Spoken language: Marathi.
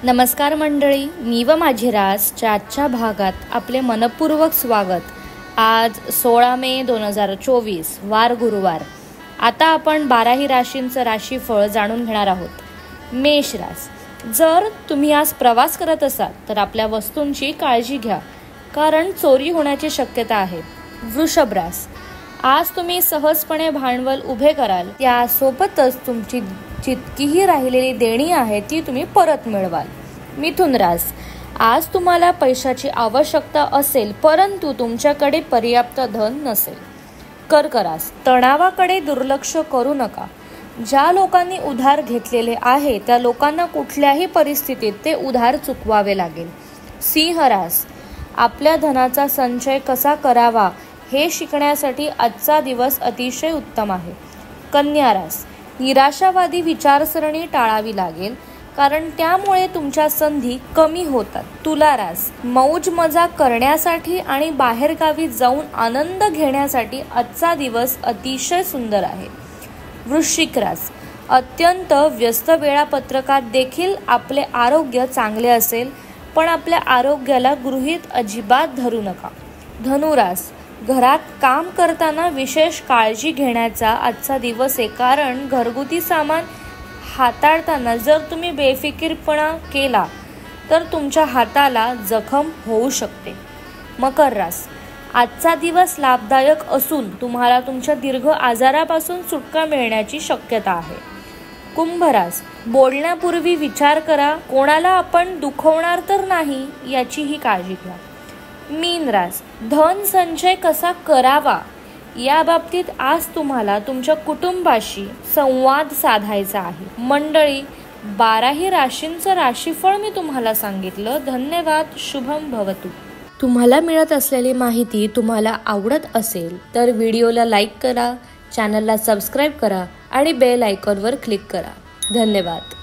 नमस्कार मंडळी, मी व माझी रासच्या आजच्या भागात आपले मनपूर्वक स्वागत। आज 16 मे 2024 वार गुरुवार। आता आपण 12ही राशींचं राशीफळ जाणून घेणार आहोत। मेष रास, जर तुम्ही आज प्रवास करत असाल तर आपल्या वस्तूंची काळजी घ्या, कारण चोरी होण्याची शक्यता आहे। वृषभ रास, आज तुम्ही सहजपणे भांडवल उभे कराल, त्यासोबतच तुमची जितकीही राहिलेली देणी आहे ती तुम्ही परत मिळवाल। मिथुन रास, आज तुम्हाला पैशाची आवश्यकता असेल, परंतु तुमच्याकडे पर्याप्त धन नसेल। कर्क रास, तणावाकडे दुर्लक्ष करू नका। ज्या लोकांनी उधार घेतलेले आहे त्या लोकांना कुठल्याही परिस्थितीत ते उधार चुकवावे लागेल। सिंह रास, आपल्या धनाचा संचय कसा करावा हे शिकण्यासाठी आजचा दिवस अतिशय उत्तम आहे। कन्या रास, निराशावादी विचारसरणी टाळावी लागेल, कारण त्यामुळे तुमच्या संधी कमी होतात। तुला रास, मौज मजा करण्यासाठी आणि बाहेरगावी जाऊन आनंद घेण्यासाठी आजचा दिवस अतिशय सुंदर आहे। वृश्चिक रास, अत्यंत व्यस्त वेळापत्रकात देखील आपले आरोग्य चांगले असेल, पण आपल्या आरोग्याला गृहीत अजिबात धरू नका। धनुरास, घरात काम करताना विशेष काळजी घेण्याचा आजचा दिवस आहे, कारण घरगुती सामान हाताळताना जर तुम्ही बेफिकीरपणा केला तर तुमच्या हाताला जखम होऊ शकते। मकर रास, आजचा दिवस लाभदायक असून तुम्हाला तुमच्या दीर्घ आजारापासून सुटका मिळण्याची शक्यता आहे। कुंभ रास, बोलण्यापूर्वी विचार करा, कोणाला आपण दुखवणार तर नाही याचीही काळजी घ्या। मीन रास, धन संचय कसा करावा या बाबतीत आज तुम्हाला तुमच्या कुटुंबाशी संवाद साधायचा आहे। मंडळी, 12ही राशींचं राशीफळ मी तुम्हाला सांगितलं। धन्यवाद। शुभम भवतु। तुम्हाला मिळत असलेली माहिती तुम्हाला आवडत असेल तर व्हिडिओला लाईक करा, चॅनलला सबस्क्राईब करा आणि बेल आयकॉनवर क्लिक करा। धन्यवाद।